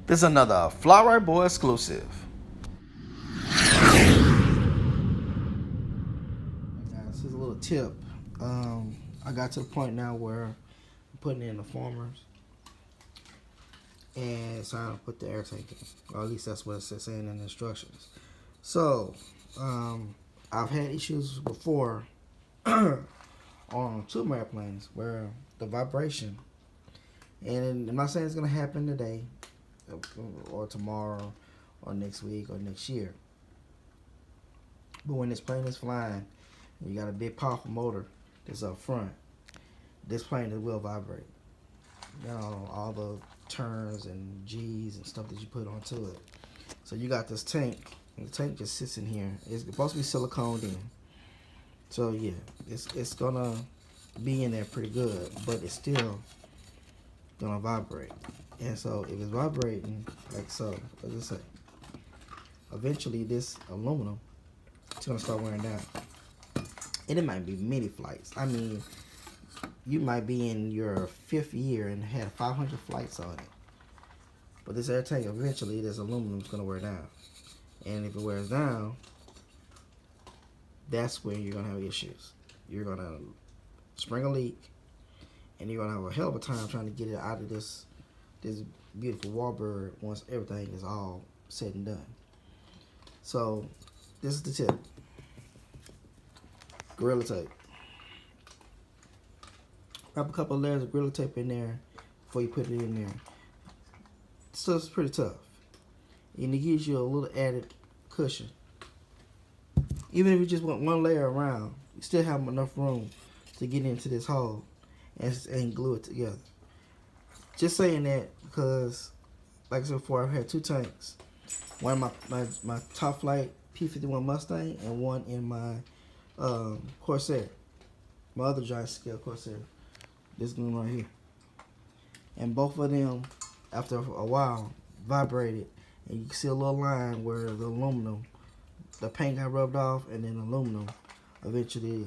This is another Flyright Boy exclusive. This is a little tip. I got to the point now where I'm putting in the formers and it's time to put the air tank in. Or at least that's what it's saying in the instructions. So, I've had issues before on two of my airplanes where the vibration, and I'm not saying it's going to happen today or tomorrow or next week or next year, but when this plane is flying, you got a big powerful motor that's up front, this plane will vibrate. You know, all the turns and G's and stuff that you put onto it. So you got this tank, and the tank just sits in here. It's supposed to be siliconed in. So yeah, it's gonna be in there pretty good, but it's still gonna vibrate. And so if it's vibrating like so, let's just say, eventually this aluminum is gonna start wearing down. And it might be many flights. I mean, you might be in your 5th year and had 500 flights on it. But this air tank, eventually this aluminum is gonna wear down. And if it wears down, that's when you're gonna have issues. You're gonna spring a leak, and you're gonna have a hell of a time trying to get it out of this beautiful warbird once everything is all said and done. So this is the tip. Gorilla Tape. Wrap a couple of layers of Gorilla Tape in there before you put it in there. So it's pretty tough, and it gives you a little added cushion. Even if you just want one layer around, you still have enough room to get into this hole and glue it together. Just saying that because, like I said before, I've had two tanks. One in my Top Flight P51 Mustang and one in my Corsair. My other giant scale Corsair. This one right here. And both of them, after a while, vibrated. And you can see a little line where the aluminum, the paint got rubbed off, and then the aluminum eventually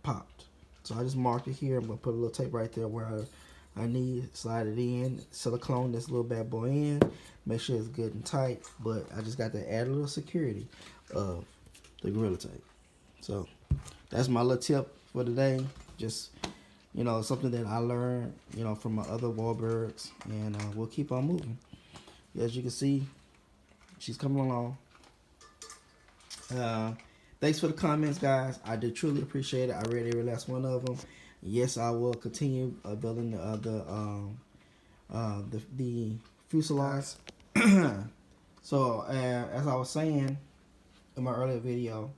popped. So I just marked it here. I'm going to put a little tape right there where I need, slide it in, silicone this little bad boy in, make sure it's good and tight. But I just got to add a little security of the Gorilla Tape. So that's my little tip for today. Just, you know, something that I learned, you know, from my other warbirds, and we'll keep on moving. As you can see, she's coming along. Thanks for the comments, guys. I do truly appreciate it. I read every last one of them. Yes, I will continue building the fuselage. So as I was saying in my earlier video,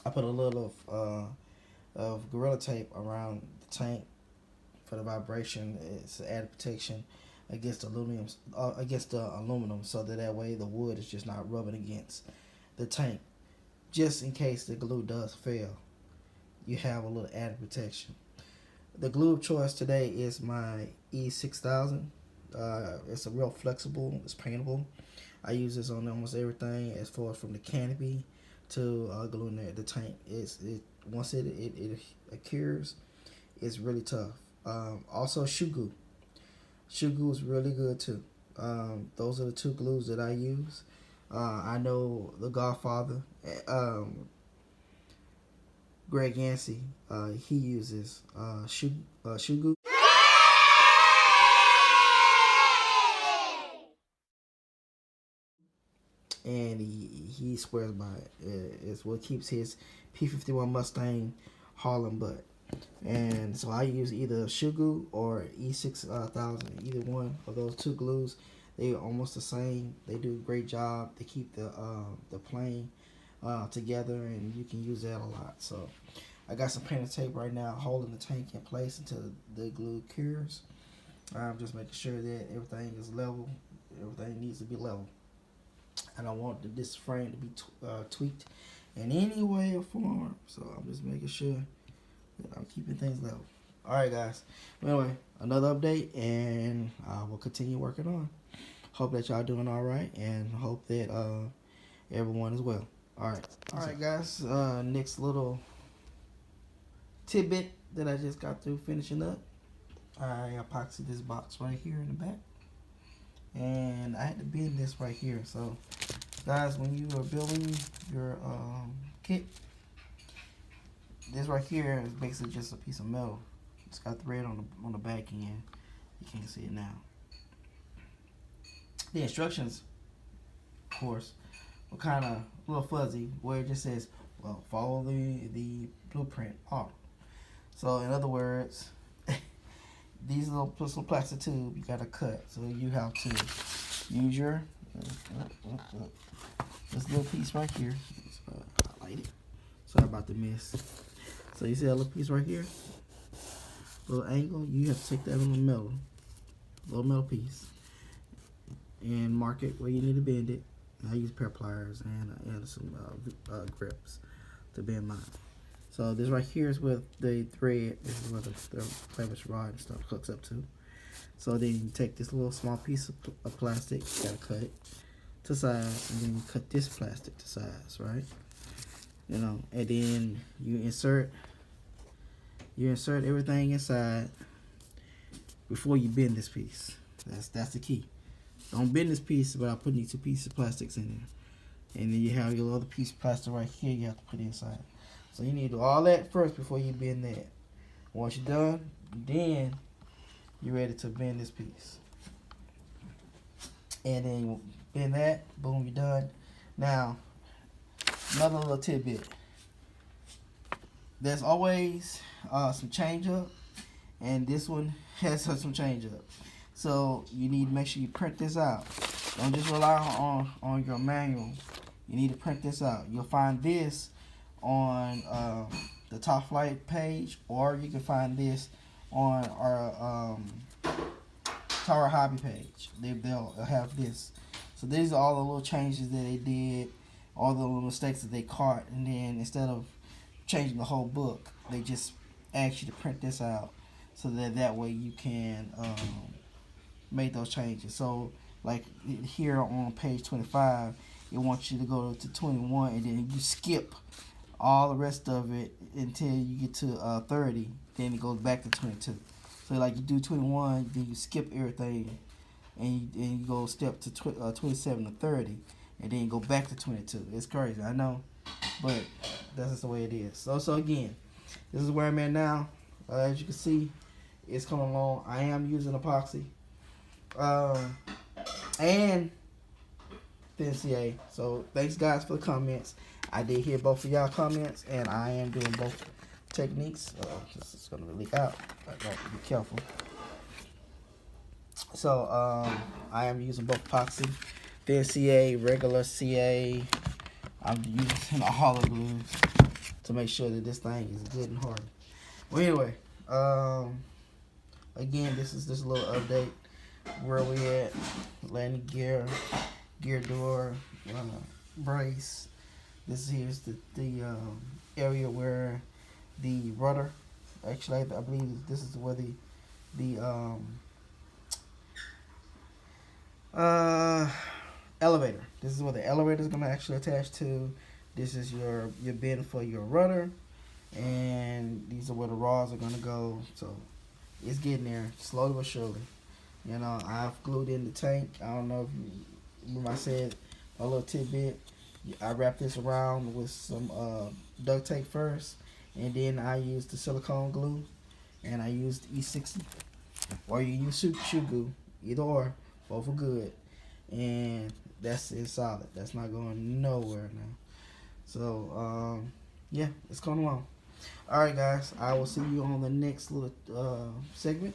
I put a little of Gorilla Tape around the tank for the vibration. It's added protection against aluminum, so that way the wood is just not rubbing against the tank. Just in case the glue does fail, you have a little added protection. The glue of choice today is my E6000. It's a real flexible. It's paintable. I use this on almost everything, as far as from the canopy to gluing the tank. Once it cures, it's really tough. Also, shoe glue. Shoe glue is really good too. Those are the two glues that I use. I know the Godfather, Greg Yancey, he uses shoe glue. And he swears by it. It's what keeps his P51 Mustang hauling butt. And so I use either shoe glue or E6000. Either one of those two glues. They are almost the same. They do a great job. They keep the plane together, and you can use that a lot. So I got some painted tape right now holding the tank in place until the glue cures. I'm just making sure that everything is level. Everything needs to be level. I don't want this frame to be tweaked in any way or form. So I'm just making sure that I'm keeping things level. Alright, guys. Anyway, another update, and we'll continue working on. Hope that y'all doing alright, and hope that everyone is well. Alright, guys. Next little tidbit that I just got through finishing up. I epoxied this box right here in the back. and I had to bend this right here. So guys, when you are building your kit, this right here is basically just a piece of metal. It's got thread on the back end. You can't see it now. The instructions, of course, were kind of a little fuzzy, where it just says, well, follow the blueprint off. So in other words, these little plastic tube you gotta cut. So you have to use your this little piece right here. Highlight it. Sorry about the mess. So you see that little piece right here, little angle. You have to take that little metal piece, and mark it where you need to bend it. I use a pair of pliers and some grips to bend mine. So this right here is with the thread. This is where the clevis rod and stuff hooks up to. So then you take this little small piece of plastic, you gotta cut it to size, and then you cut this plastic to size, right? You know, and then you insert everything inside before you bend this piece. That's the key. Don't bend this piece without putting these two pieces of plastics in there. And then you have your other piece of plastic right here you have to put inside. So you need to do all that first before you bend that. Once you're done, then you're ready to bend this piece. And then bend that, boom, you're done. Now, another little tidbit. There's always some change up, and this one has some change up. So you need to make sure you print this out. Don't just rely on your manual. You need to print this out. You'll find this on the Top Flight page, or you can find this on our Tower Hobby page. They'll have this. So these are all the little changes that they did, all the little mistakes that they caught, and then instead of changing the whole book, they just ask you to print this out, so that way you can make those changes. So like here on page 25, it wants you to go to 21, and then you skip all the rest of it until you get to 30. Then it goes back to 22. So like you do 21, then you skip everything, and you go step to 27 to 30, and then you go back to 22. It's crazy, I know, but that's just the way it is. So again, this is where I'm at now. As you can see, it's coming along. I am using epoxy and thin CA. So thanks guys for the comments. I did hear both of y'all comments, and I am doing both techniques. This is gonna leak out. I gotta be careful. So I am using both epoxy, thin CA, regular CA. I'm using a hollow glue to make sure that this thing is good and hard. Well, anyway, again, this is just a little update where we at. Landing gear, gear door, brace. This here's the area where the rudder. Actually, I believe this is where the elevator. This is where the elevator is going to actually attach to. This is your bin for your rudder, and these are where the rods are going to go. So it's getting there slowly but surely. You know, I've glued in the tank. I don't know if you remember I said a little tidbit. I wrap this around with some duct tape first, and then I use the silicone glue, and I used E60, or you use shoe glue, either or, both are good, and that's it solid. That's not going nowhere now. So yeah, it's coming along. All right, guys, I will see you on the next little segment.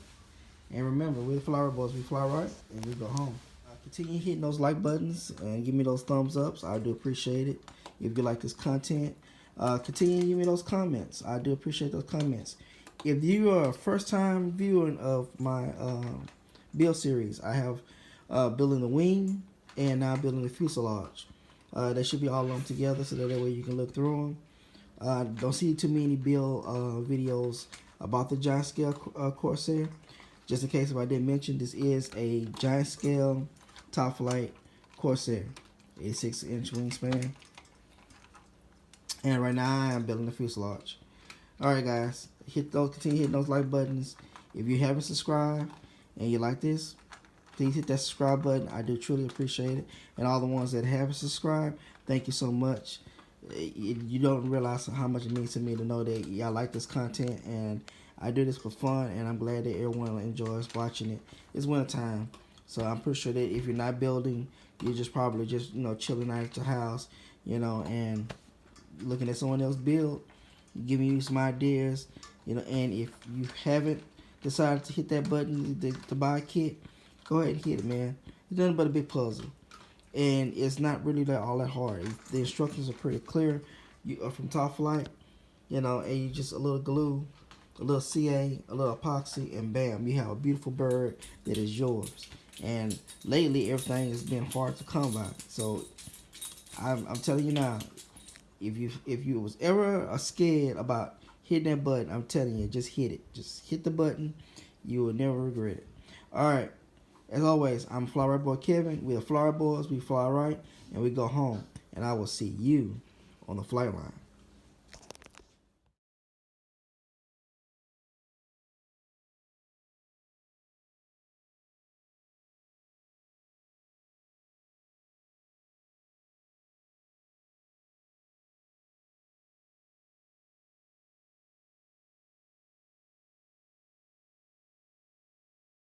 And remember, we're the Flyright boys. We fly right, and we go home. Continue hitting those like buttons and give me those thumbs ups. I do appreciate it. If you like this content, continue to give me those comments. I do appreciate those comments. If you are a first time viewing of my build series, I have building the wing and now building the fuselage. They should be all lumped together so that way you can look through them. Don't see too many build videos about the giant scale Corsair. Just in case if I didn't mention, this is a giant scale Top Flight Corsair, a 6-inch wingspan. And right now I am building the fuselage. Alright guys, continue hitting those like buttons. If you haven't subscribed and you like this, please hit that subscribe button. I do truly appreciate it. And all the ones that haven't subscribed, thank you so much. You don't realize how much it means to me to know that y'all like this content, and I do this for fun, and I'm glad that everyone enjoys watching it. It's winter time, so I'm pretty sure that if you're not building, you're just probably just chilling out at your house, and looking at someone else build, giving you some ideas, and if you haven't decided to hit that button to buy a kit, go ahead and hit it, man. It's nothing but a big puzzle, and it's not really all that hard. The instructions are pretty clear. You are from Top Flight, and you just a little glue, a little CA, a little epoxy, and bam, you have a beautiful bird that is yours. And lately, everything has been hard to come by. So I'm telling you now, if you was ever scared about hitting that button, I'm telling you, just hit it. Just hit the button. You will never regret it. All right. As always, I'm Flyright Boy Kevin. We are Flyright Boys. We fly right, and we go home. And I will see you on the flight line.